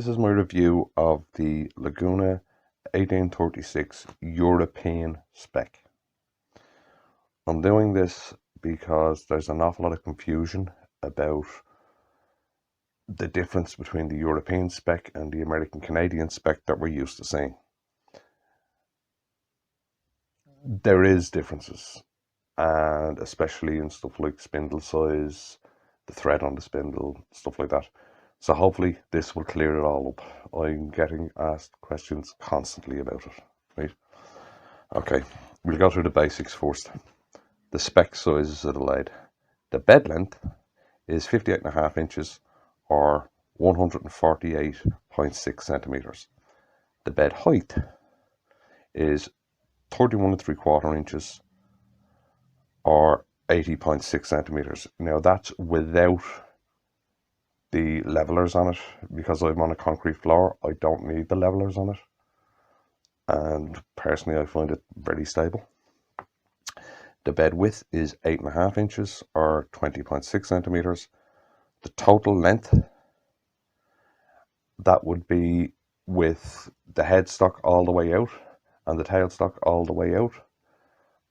this is my review of the Laguna 1836 European spec. I'm doing this because there's an awful lot of confusion about the difference between the European spec and the American Canadian spec that we're used to seeing. There is differences, and especially in stuff like spindle size, the thread on the spindle, stuff like that. So hopefully this will clear it all up. I'm getting asked questions constantly about it, right? Okay, we'll go through the basics first. The spec sizes of the lathe. The bed length is 58.5 inches or 148.6 centimeters. The bed height is 31.75 inches or 80.6 centimeters. Now that's without the levelers on it, because I'm on a concrete floor. I don't need the levelers on it, and personally I find it very stable. The bed width is 8.5 inches or 20.6 centimeters. The total length, that would be with the headstock all the way out and the tailstock all the way out,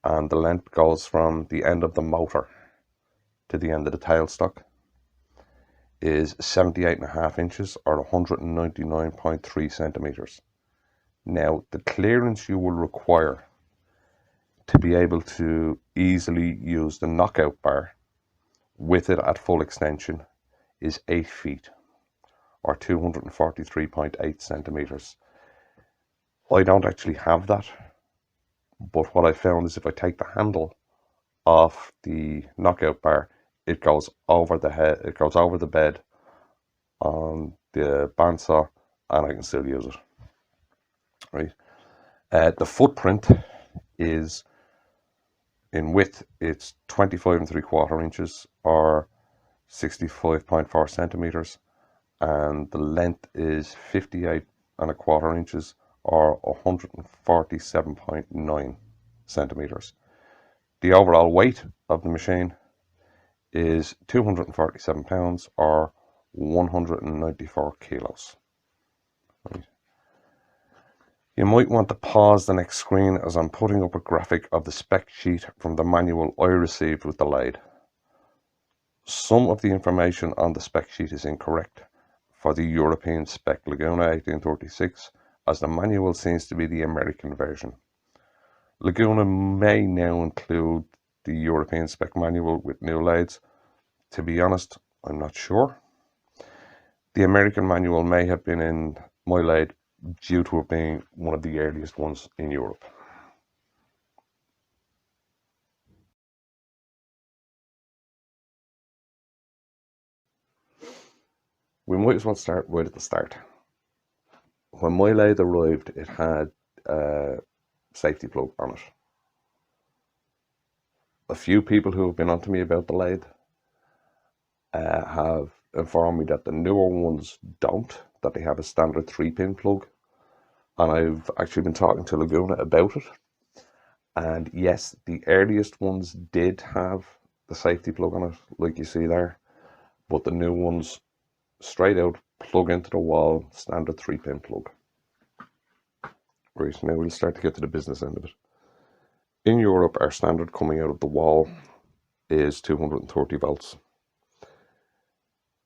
and the length goes from the end of the motor to the end of the tailstock, is 78.5 inches or 199.3 centimeters. Now, the clearance you will require to be able to easily use the knockout bar with it at full extension is 8 feet or 243.8 centimeters. I don't actually have that, but what I found is if I take the handle off the knockout bar, it goes over the head, it goes over the bed on the bandsaw, and I can still use it. Right. The footprint is, in width, it's 25.75 inches or 65.4 centimeters, and the length is 58.25 inches or 147.9 centimeters. The overall weight of the machine is 247 pounds or 194 kilos. Right. You might want to pause the next screen as I'm putting up a graphic of the spec sheet from the manual I received with the lathe. Some of the information on the spec sheet is incorrect for the European Spec Laguna 1836, as the manual seems to be the American version. Laguna may now include the European spec manual with new lathes. To be honest, I'm not sure. The American manual may have been in my lathe due to it being one of the earliest ones in Europe. We might as well start right at the start. When my lathe arrived, it had a safety plug on it. A few people who have been on to me about the lathe have informed me that the newer ones don't, that they have a standard 3-pin plug, and I've actually been talking to Laguna about it, and yes, the earliest ones did have the safety plug on it, like you see there, but the new ones straight out plug into the wall, standard 3-pin plug. Right, now we'll start to get to the business end of it. In Europe, our standard coming out of the wall is 230 volts.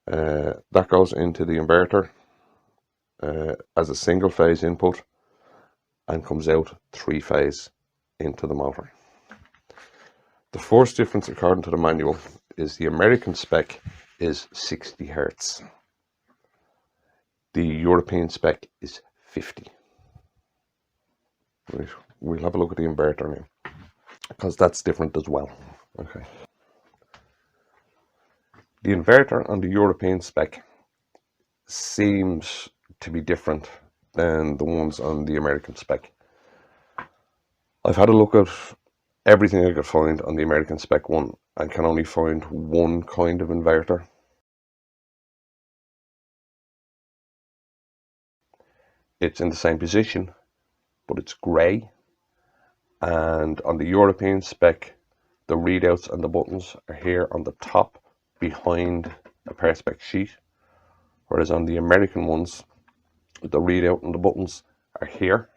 That goes into the inverter as a single phase input and comes out 3-phase into the motor. The first difference according to the manual is the American spec is 60 Hertz. The European spec is 50. Right. We'll have a look at the inverter now, because that's different as well. Okay. The inverter on the European spec seems to be different than the ones on the American spec. I've had a look at everything I could find on the American spec one and can only find one kind of inverter. It's in the same position, but it's grey, and on the European spec the readouts and the buttons are here on the top behind a perspex sheet, whereas on the American ones The readout and the buttons are here,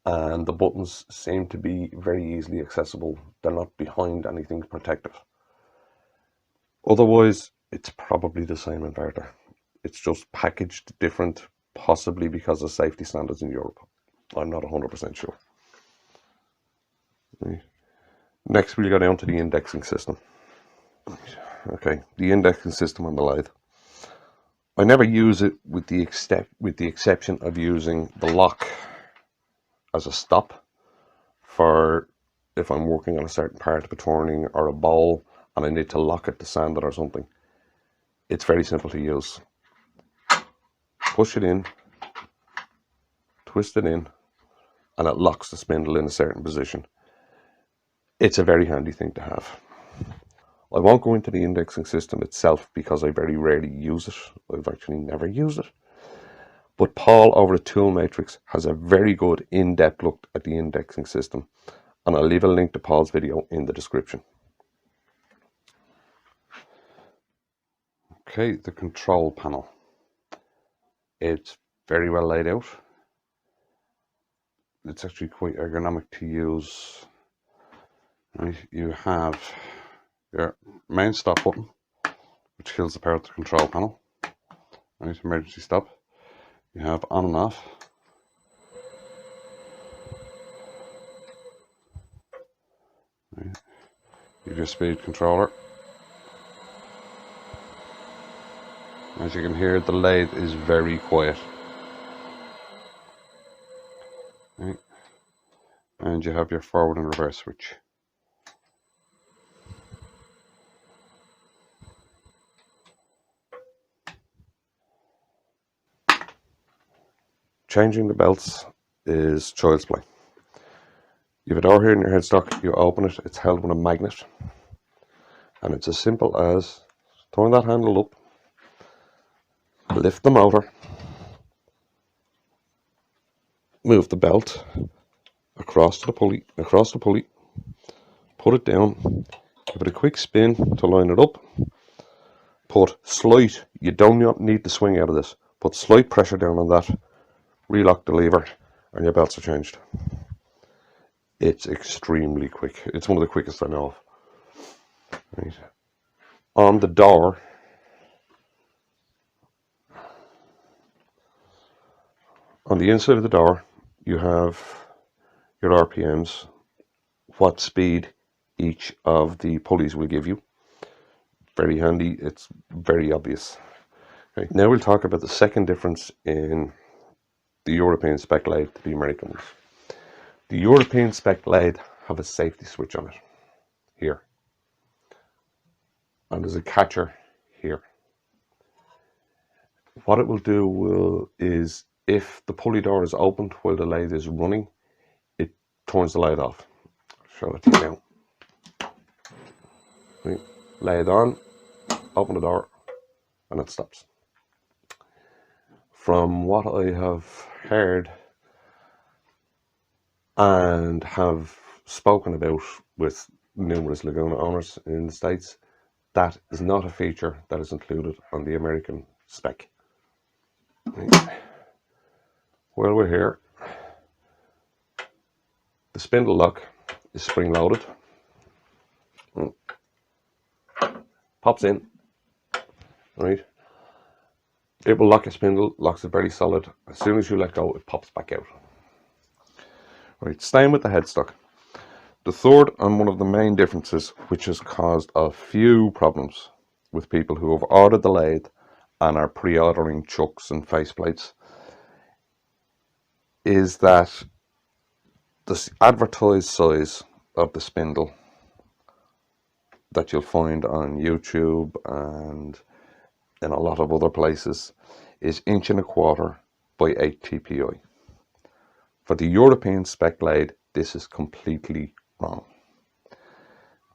and the buttons seem to be very easily accessible. They're not behind anything protective. Otherwise, it's probably the same inverter. It's just packaged different, possibly because of safety standards in Europe. I'm not 100% sure. Next, we'll go down to the indexing system. Okay, the indexing system on the lathe. I never use it with the exception of using the lock as a stop for if I'm working on a certain part of a turning or a bowl and I need to lock it to sand it or something. It's very simple to use. Push it in, twist it in, and it locks the spindle in a certain position. It's a very handy thing to have. I won't go into the indexing system itself because I very rarely use it. I've actually never used it. But Paul over at Tool Matrix has a very good in-depth look at the indexing system, and I'll leave a link to Paul's video in the description. Okay, the control panel. It's very well laid out. It's actually quite ergonomic to use. Right, you have your main stop button, which kills the power of the control panel. Right, emergency stop. You have on and off. Right. You have your speed controller. As you can hear, the lathe is very quiet. Right. And you have your forward and reverse switch. Changing the belts is child's play. You have a door here in your headstock, you open it, it's held with a magnet, and it's as simple as turn that handle up, lift the motor, move the belt across the pulley, put it down, give it a quick spin to line it up, put slight, you don't need to swing out of this, put slight pressure down on that, relock the lever, and your belts are changed. It's extremely quick. It's one of the quickest I know of. Right. On the door, on the inside of the door, you have your RPMs, what speed each of the pulleys will give you. Very handy, it's very obvious. Okay. Now we'll talk about the second difference in the European Spec Lathe to the American ones. The European Spec Lathe have a safety switch on it, here. And there's a catcher here. What it will do is, if the pulley door is opened while the lathe is running, it turns the lathe off. I'll show it to you now. Right. Lathe on, open the door, and it stops. From what I have heard and have spoken about with numerous Laguna owners in the States, that is not a feature that is included on the American spec. Right. While we're here, the spindle lock is spring loaded. Pops in, right? It will lock your spindle, locks it very solid. As soon as you let go, it pops back out. Right, staying with the headstock. The third and one of the main differences, which has caused a few problems with people who have ordered the lathe and are pre-ordering chucks and faceplates, is that the advertised size of the spindle that you'll find on YouTube and in a lot of other places is 1.25 inches by 8 TPI. For the European Spec Lathe, this is completely wrong.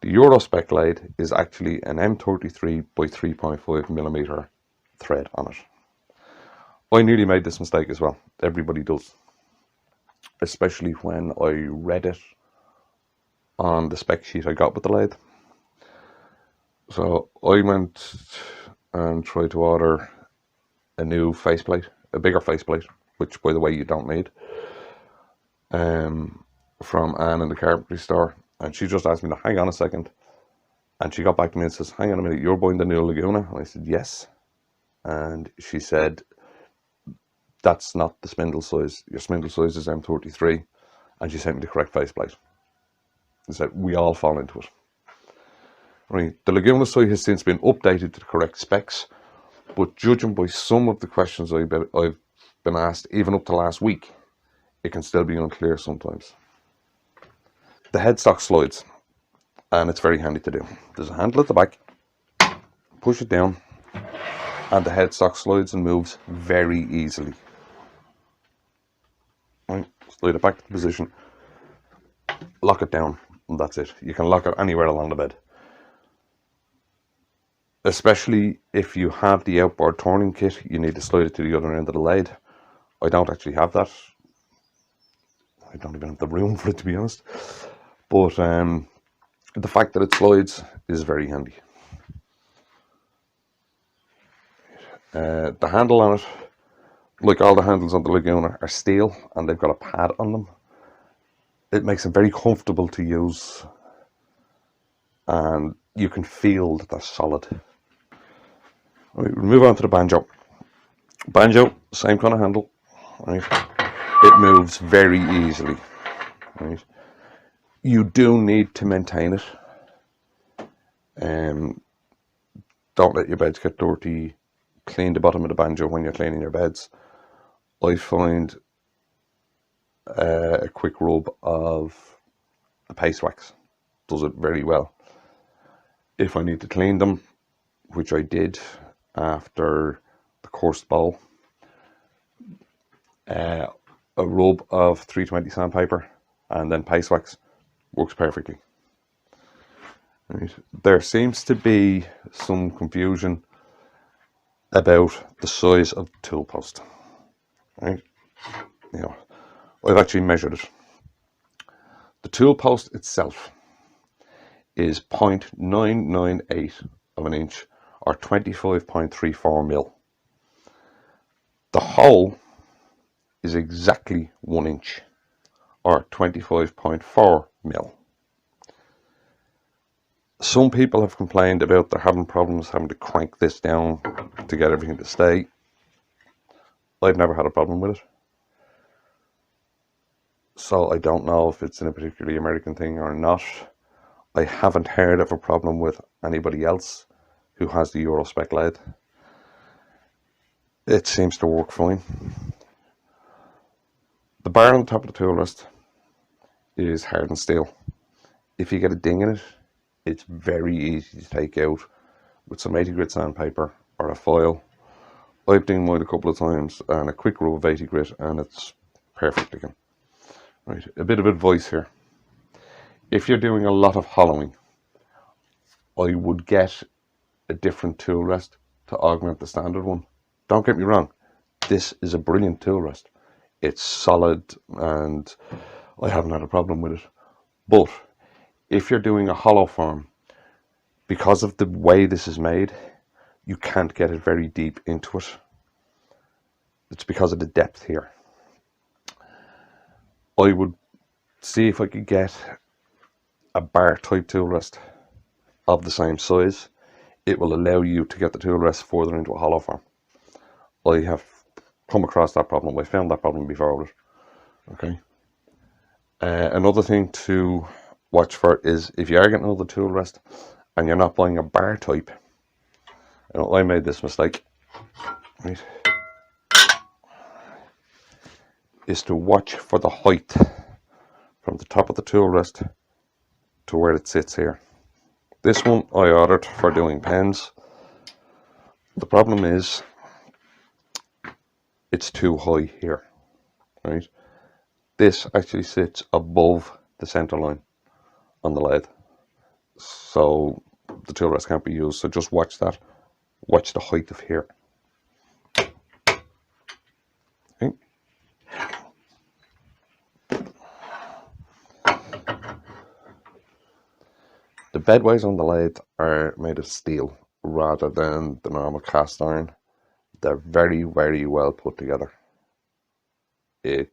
The Euro Spec Lathe is actually an M33 by 3.5 millimeter thread on it. I nearly made this mistake as well. Everybody does. Especially when I read it on the spec sheet I got with the lathe. So I went and tried to order a new faceplate, a bigger faceplate, which by the way you don't need, from Anne in the carpentry store, and she just asked me to hang on a second, and she got back to me and says, hang on a minute, you're buying the new Laguna? And I said, yes. And she said, that's not the spindle size, your spindle size is M33, and she sent me the correct faceplate. She said, we all fall into it. Right, the Laguna site has since been updated to the correct specs, but judging by some of the questions I've been asked, even up to last week, it can still be unclear sometimes. The headstock slides, and it's very handy to do. There's a handle at the back, push it down, and the headstock slides and moves very easily. Right, slide it back to position, lock it down, and that's it. You can lock it anywhere along the bed. Especially if you have the outboard turning kit, you need to slide it to the other end of the lathe. I don't actually have that. I don't even have the room for it, to be honest. But the fact that it slides is very handy. The handle on it, like all the handles on the Laguna, are steel and they've got a pad on them. It makes them very comfortable to use, and you can feel that they're solid. Right, we'll move on to the banjo. Banjo, same kind of handle. Right, it moves very easily. Right, you do need to maintain it. Don't let your beds get dirty. Clean the bottom of the banjo when you're cleaning your beds. I find a quick rub of the paste wax does it very well. If I need to clean them, which I did after the coarse bowl, a rub of 320 sandpaper and then paste wax works perfectly. Right. There seems to be some confusion about the size of the tool post. Right? You know, I've actually measured it. The tool post itself is 0.998 of an inch, or 25.34 mil. The hole is exactly 1 inch, or 25.4 mil. Some people have complained about they're having problems having to crank this down to get everything to stay. I've never had a problem with it. So I don't know if it's a particularly American thing or not. I haven't heard of a problem with anybody else who has the Euro Spec Lathe. It seems to work fine. The bar on the top of the tool rest is hardened steel. If you get a ding in it, it's very easy to take out with some 80 grit sandpaper or a foil. I've dinged mine a couple of times and a quick rub of 80 grit and it's perfect again. Right, a bit of advice here. If you're doing a lot of hollowing, I would get a different tool rest to augment the standard one. Don't get me wrong, this is a brilliant tool rest. It's solid and I haven't had a problem with it. But if you're doing a hollow form, because of the way this is made, you can't get it very deep into it. It's because of the depth here. I would see if I could get a bar type tool rest of the same size. It will allow you to get the tool rest further into a hollow form. I have come across that problem. I found that problem before with it. Okay. Another thing to watch for is if you are getting another tool rest and you're not buying a bar type. You know, I made this mistake. Right. Is to watch for the height from the top of the tool rest to where it sits here. This one I ordered for doing pens. The problem is it's too high here. Right. This actually sits above the center line on the lathe, so the tool rest can't be used. So just watch that. Watch the height of here. Okay. The bedways on the lathe are made of steel rather than the normal cast iron They're very, very well put together. The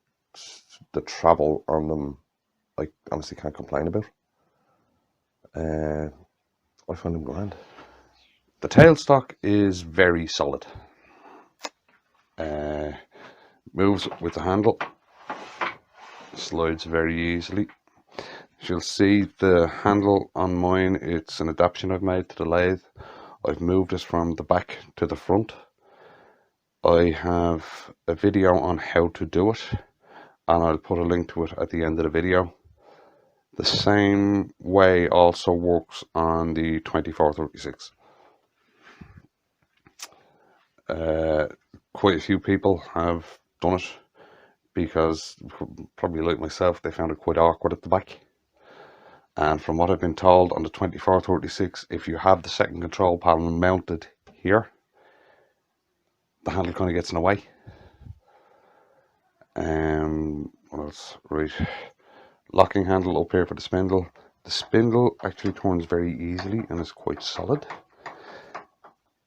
travel on them, I honestly can't complain about. I find them grand. The tailstock is very solid. Moves with the handle, slides very easily. You'll see the handle on mine, it's an adaptation I've made to the lathe. I've moved it from the back to the front. I have a video on how to do it, and I'll put a link to it at the end of the video. The same way also works on the 2436. Quite a few people have done it because, probably like myself, they found it quite awkward at the back. And from what I've been told, on the 2436, if you have the second control panel mounted here, the handle kind of gets in the way. What else? Right. Locking handle up here for the spindle. The spindle actually turns very easily and is quite solid.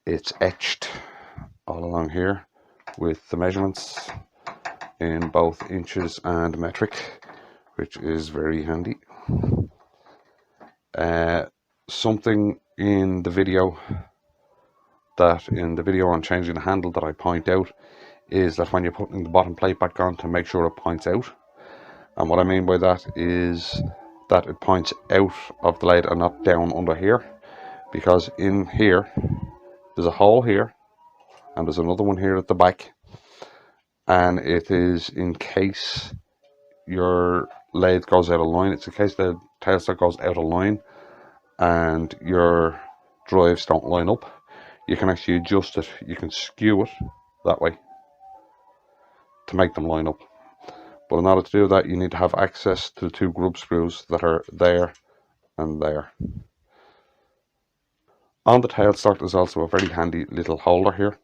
It's etched all along here with the measurements in both inches and metric, which is very handy. Something in the video on changing the handle that I point out is that when you're putting the bottom plate back on, to make sure it points out. And what I mean by that is that it points out of the lathe and not down under here, because in here there's a hole here and there's another one here at the back, and it is in case your lathe goes out of line. It's in case the tailstock goes out of line and your drives don't line up. You can actually adjust it. You can skew it that way to make them line up. But in order to do that, you need to have access to the two grub screws that are there and there. On the tailstock, there's also a very handy little holder here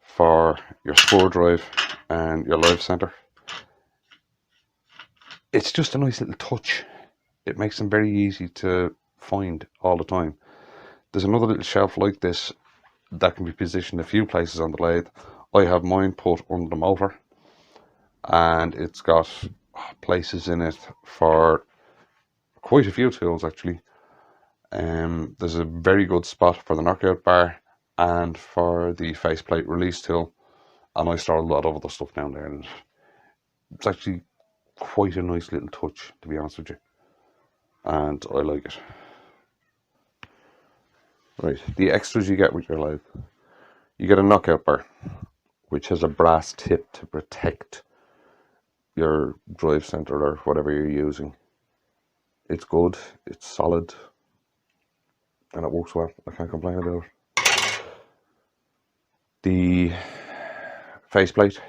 for your spur drive and your live center. It's just a nice little touch. It makes them very easy to find all the time. There's another little shelf like this that can be positioned a few places on the lathe. I have mine put under the motor, and it's got places in it for quite a few tools actually. There's a very good spot for the knockout bar and for the faceplate release tool, and I store a lot of other stuff down there, and it's actually quite a nice little touch, to be honest with you, and I like it. Right, the extras you get with your lathe: you get a knockout bar, which has a brass tip to protect your drive center or whatever you're using. It's good, it's solid, and it works well. I can't complain about it. The faceplate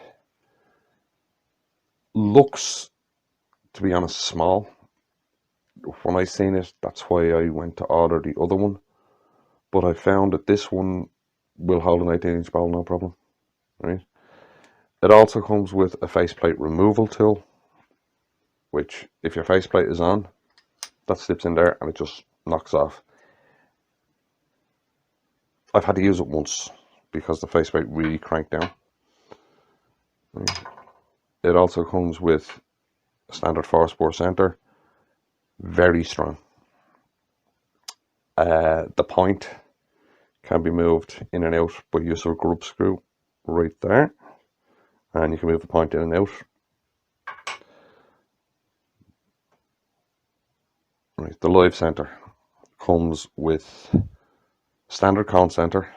looks, to be honest, small. When I seen it, that's why I went to order the other one. But I found that this one will hold an 18-inch bowl, no problem. Right. It also comes with a faceplate removal tool, which, if your faceplate is on, that slips in there and it just knocks off. I've had to use it once because the faceplate really cranked down. It also comes with a standard 4-spur center, very strong. The point can be moved in and out by use of a grub screw right there, and you can move the point in and out. Right, the live center comes with standard cone center,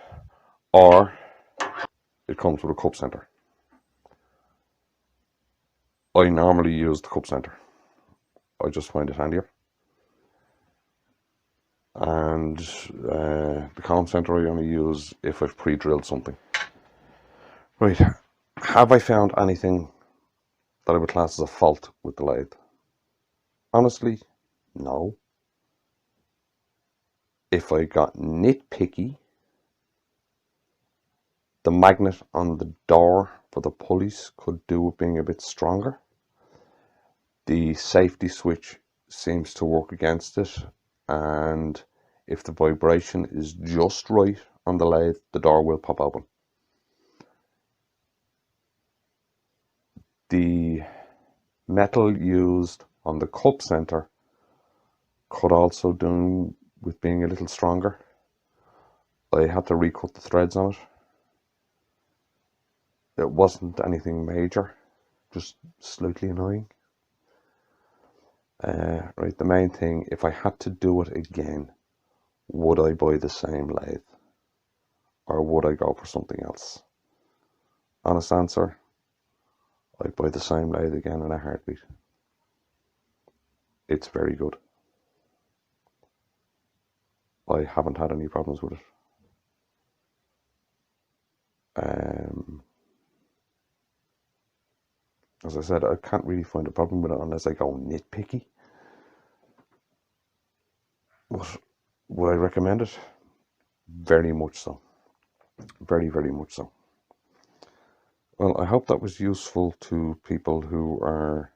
or it comes with a cup center. I normally use the cup center. I just find it handier. And the cone center I only use if I've pre-drilled something. Right, have I found anything that I would class as a fault with the lathe? Honestly, no. If I got nitpicky, the magnet on the door for the pulleys could do with being a bit stronger. The safety switch seems to work against it, and if the vibration is just right on the lathe, the door will pop open. The metal used on the cup center could also do with being a little stronger. I had to recut the threads on it. It wasn't anything major, just slightly annoying. Right, the main thing, if I had to do it again, would I buy the same lathe? Or would I go for something else? Honest answer, I'd buy the same lathe again in a heartbeat. It's very good. I haven't had any problems with it. As I said, I can't really find a problem with it unless I go nitpicky. But would I recommend it? Very much so. Very, very much so. Well, I hope that was useful to people who are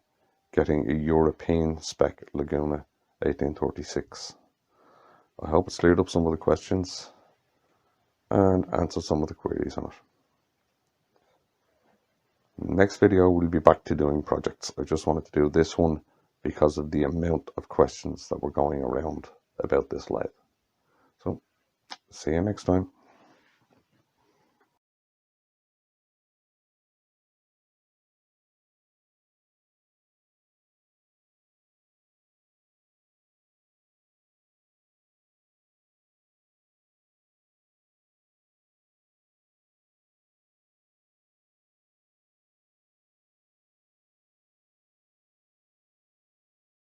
getting a European Spec Laguna 1836. I hope it's cleared up some of the questions and answered some of the queries on it. Next video we'll be back to doing projects. I just wanted to do this one because of the amount of questions that were going around about this lathe. So, see you next time.